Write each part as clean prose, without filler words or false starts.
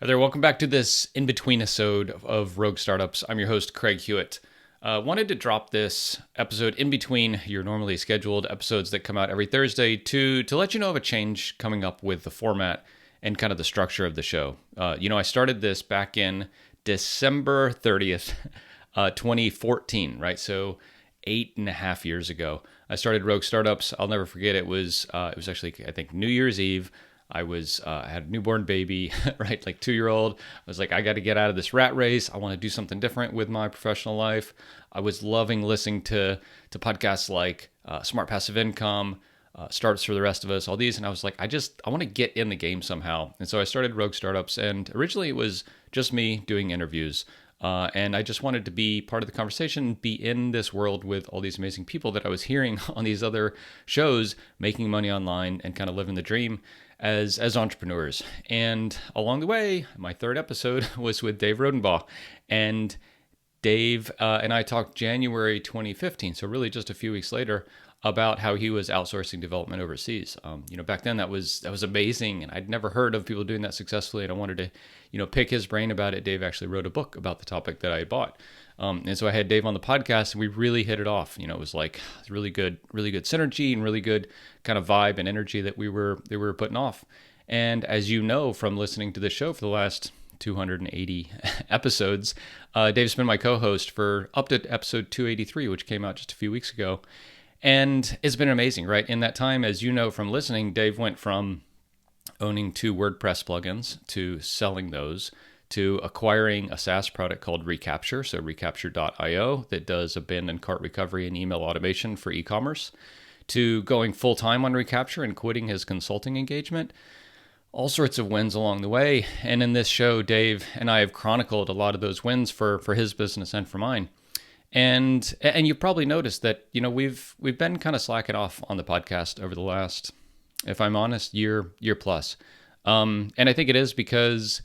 Hi there, welcome back to this in-between episode of Rogue Startups. I'm your host, Craig Hewitt. Wanted to drop this episode in between your normally scheduled episodes that come out every Thursday to let you know of a change coming up with the format and kind of the structure of the show. I started this back in December 30th, 2014, right? So 8.5 years ago. I started Rogue Startups. I'll never forget it was actually, I think, New Year's Eve. I had a newborn baby, right? Like 2-year-old. I was like, I got to get out of this rat race. I want to do something different with my professional life. I was loving listening to podcasts like Smart Passive Income, Startups for the Rest of Us, all these. And I was like, I want to get in the game somehow. And so I started Rogue Startups. And originally it was just me doing interviews. And I just wanted to be part of the conversation, be in this world with all these amazing people that I was hearing on these other shows, making money online and kind of living the dream as entrepreneurs. And along the way, my third episode was with Dave Rodenbaugh. And Dave and I talked January 2015, so really just a few weeks later, about how he was outsourcing development overseas. Back then that was amazing, and I'd never heard of people doing that successfully, and I wanted to, pick his brain about it. Dave actually wrote a book about the topic that I had bought, and so I had Dave on the podcast, and we really hit it off. It was like really good synergy and really good kind of vibe and energy that we were putting off. And as you know from listening to the show for the last 280 episodes, Dave's been my co-host for up to episode 283, which came out just a few weeks ago. And it's been amazing, right? In that time, as you know from listening, Dave went from owning 2 WordPress plugins to selling those to acquiring a SaaS product called Recapture, so recapture.io, that does abandoned cart recovery and email automation for e-commerce, to going full-time on Recapture and quitting his consulting engagement. All sorts of wins along the way. And in this show, Dave and I have chronicled a lot of those wins for his business and for mine. And you've probably noticed that, we've been kind of slacking off on the podcast over the last, if I'm honest, year plus. And I think it is because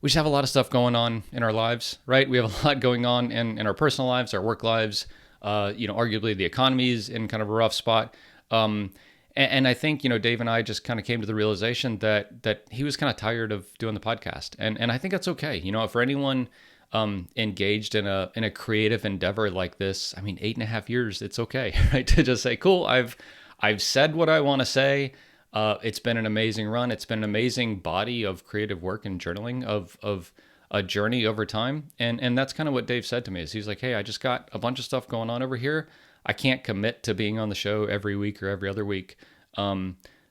we just have a lot of stuff going on in our lives, right? We have a lot going on in our personal lives, our work lives. Arguably the economy is in kind of a rough spot. And I think, Dave and I just kind of came to the realization that he was kind of tired of doing the podcast. And I think that's okay. For anyone engaged in a creative endeavor like this, I mean, 8.5 years, it's okay, right? To just say, cool, I've said what I want to say. It's been an amazing run. It's been an amazing body of creative work and journaling of a journey over time. And that's kind of what Dave said to me is he's like, hey, I just got a bunch of stuff going on over here. I can't commit to being on the show every week or every other week.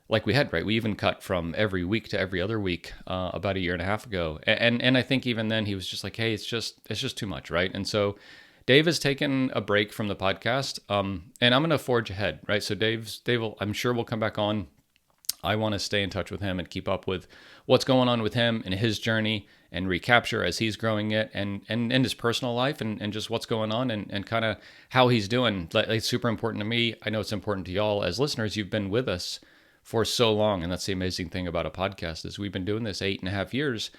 Like we had, right? We even cut from every week to every other week about 1.5 years ago. And I think even then he was just like, hey, it's just too much, right? And so Dave has taken a break from the podcast, and I'm going to forge ahead, right? So Dave will, I'm sure, will come back on. I want to stay in touch with him and keep up with what's going on with him and his journey and Recapture as he's growing it and his personal life and just what's going on and kind of how he's doing. It's super important to me. I know it's important to y'all as listeners. You've been with us for so long, and that's the amazing thing about a podcast is we've been doing this 8.5 years.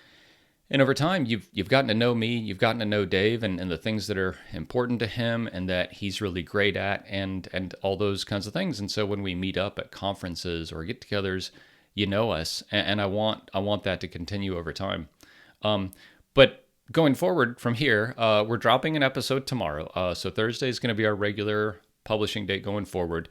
And over time, you've gotten to know me, you've gotten to know Dave and the things that are important to him and that he's really great at and all those kinds of things. And so when we meet up at conferences or get-togethers, you know us, and I want that to continue over time. But going forward from here, we're dropping an episode tomorrow. So Thursday is going to be our regular publishing date going forward.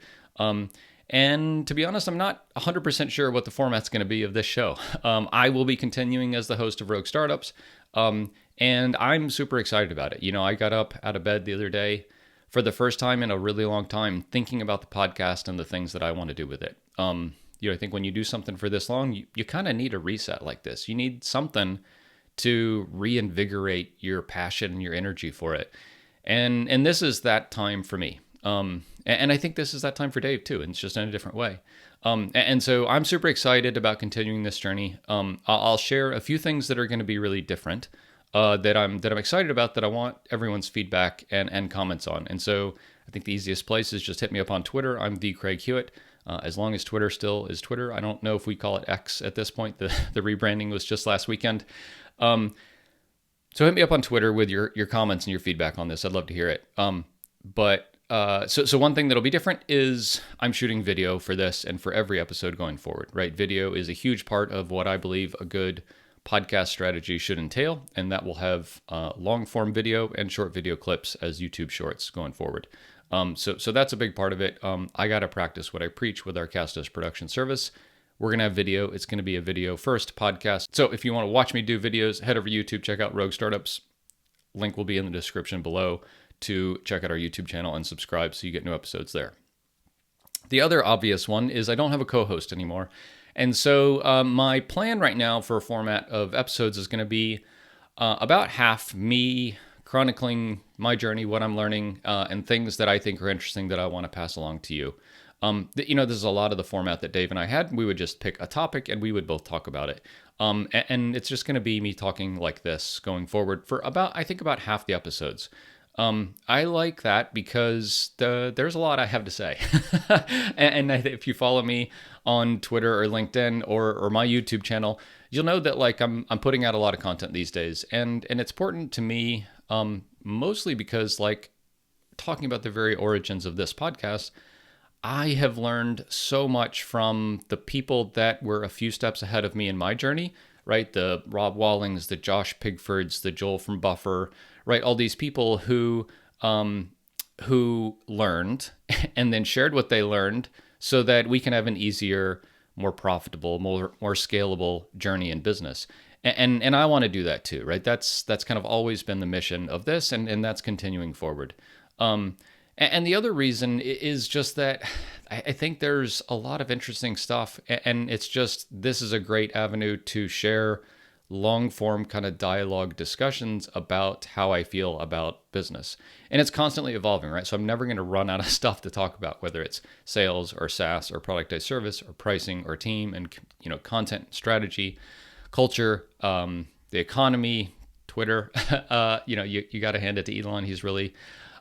And to be honest, I'm not 100% sure what the format's going to be of this show. I will be continuing as the host of Rogue Startups, and I'm super excited about it. I got up out of bed the other day for the first time in a really long time thinking about the podcast and the things that I want to do with it. I think when you do something for this long, you kind of need a reset like this. You need something to reinvigorate your passion and your energy for it. And this is that time for me. And I think this is that time for Dave too, and it's just in a different way. And so I'm super excited about continuing this journey. I'll share a few things that are going to be really different, that I'm excited about, that I want everyone's feedback and comments on. And so I think the easiest place is just hit me up on Twitter. I'm the Craig Hewitt. As long as Twitter still is Twitter. I don't know if we call it X at this point. The rebranding was just last weekend. So hit me up on Twitter with your comments and your feedback on this. I'd love to hear it. So one thing that'll be different is I'm shooting video for this and for every episode going forward, right? Video is a huge part of what I believe a good podcast strategy should entail, and that will have long form video and short video clips as YouTube shorts going forward. So that's a big part of it. I got to practice what I preach with our Castos production service. We're going to have video. It's going to be a video first podcast. So if you want to watch me do videos, head over to YouTube, check out Rogue Startups. Link will be in the description below to check out our YouTube channel and subscribe so you get new episodes there. The other obvious one is I don't have a co-host anymore. And so my plan right now for a format of episodes is going to be about half me chronicling my journey, what I'm learning, and things that I think are interesting that I want to pass along to you. This is a lot of the format that Dave and I had. We would just pick a topic and we would both talk about it. And it's just going to be me talking like this going forward for about half the episodes. I like that because there's a lot I have to say. and if you follow me on Twitter or LinkedIn or my YouTube channel, you'll know that like I'm putting out a lot of content these days. And it's important to me, mostly because like talking about the very origins of this podcast, I have learned so much from the people that were a few steps ahead of me in my journey, right? The Rob Wallings, the Josh Pigfords, the Joel from Buffer, right? All these people who learned and then shared what they learned so that we can have an easier, more profitable, more scalable journey in business. And I want to do that too, right? That's kind of always been the mission of this, and that's continuing forward. And the other reason is just that I think there's a lot of interesting stuff, and it's just this is a great avenue to share long form kind of dialogue discussions about how I feel about business. And it's constantly evolving, right? So I'm never going to run out of stuff to talk about, whether it's sales or SaaS or productized service or pricing or team and content strategy, culture, the economy, Twitter. You got to hand it to Elon. He's really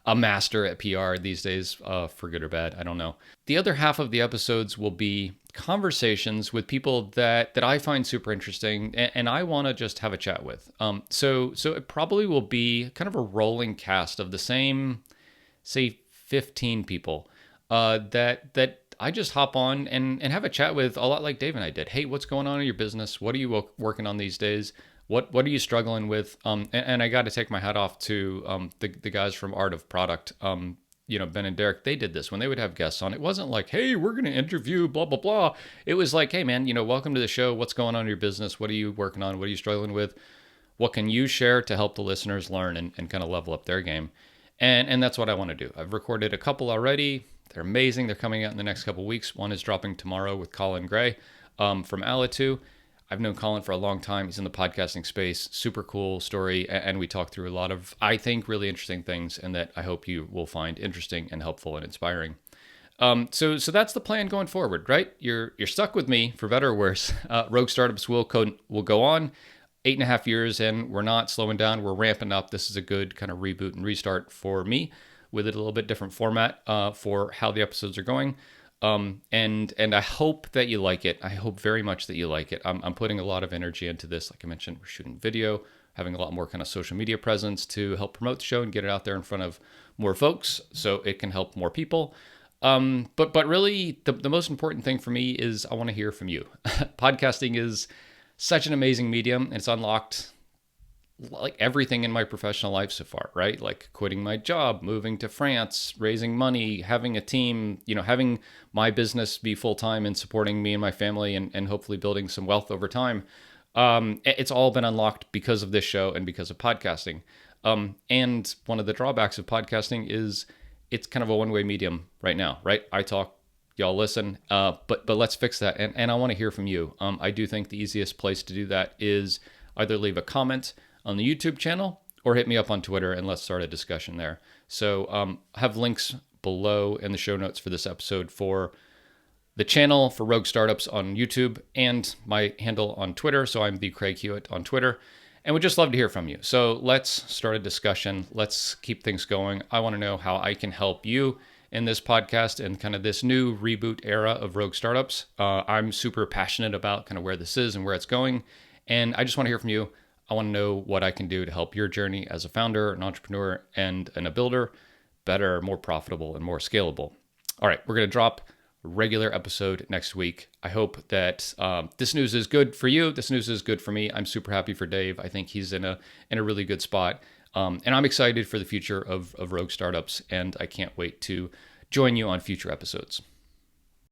a master at PR these days, for good or bad. I don't know. The other half of the episodes will be conversations with people that I find super interesting and I want to just have a chat with. So it probably will be kind of a rolling cast of the same, say, 15 people that I just hop on and have a chat with, a lot like Dave and I did. Hey, what's going on in your business? What are you working on these days? What are you struggling with? And I got to take my hat off to the guys from Art of Product. Ben and Derek, they did this when they would have guests on. It wasn't like, hey, we're going to interview blah, blah, blah. It was like, hey, man, welcome to the show. What's going on in your business? What are you working on? What are you struggling with? What can you share to help the listeners learn and kind of level up their game? And that's what I want to do. I've recorded a couple already. They're amazing. They're coming out in the next couple of weeks. One is dropping tomorrow with Colin Gray from Alitu. I've known Colin for a long time. He's in the podcasting space. Super cool story. And we talk through a lot of, I think, really interesting things and that I hope you will find interesting and helpful and inspiring. So that's the plan going forward, right? You're stuck with me for better or worse. Rogue Startups will go on 8.5 years and we're not slowing down. We're ramping up. This is a good kind of reboot and restart for me with a little bit different format for how the episodes are going. And I hope that you like it. I hope very much that you like it. I'm putting a lot of energy into this. Like I mentioned, we're shooting video, having a lot more kind of social media presence to help promote the show and get it out there in front of more folks so it can help more people. But really the most important thing for me is I want to hear from you. Podcasting is such an amazing medium. And it's unlocked like everything in my professional life so far, right? Like quitting my job, moving to France, raising money, having a team, having my business be full-time and supporting me and my family and hopefully building some wealth over time. It's all been unlocked because of this show and because of podcasting. And one of the drawbacks of podcasting is it's kind of a one-way medium right now, right? I talk, y'all listen, but let's fix that. And I want to hear from you. I do think the easiest place to do that is either leave a comment on the YouTube channel or hit me up on Twitter and let's start a discussion there. So have links below in the show notes for this episode for the channel for Rogue Startups on YouTube and my handle on Twitter. So I'm the Craig Hewitt on Twitter and would just love to hear from you. So let's start a discussion. Let's keep things going. I want to know how I can help you in this podcast and kind of this new reboot era of Rogue Startups. I'm super passionate about kind of where this is and where it's going. And I just want to hear from you. I want to know what I can do to help your journey as a founder, an entrepreneur, and a builder better, more profitable, and more scalable. All right, we're going to drop regular episode next week. I hope that this news is good for you. This news is good for me. I'm super happy for Dave. I think he's in a really good spot. And I'm excited for the future of Rogue Startups, and I can't wait to join you on future episodes.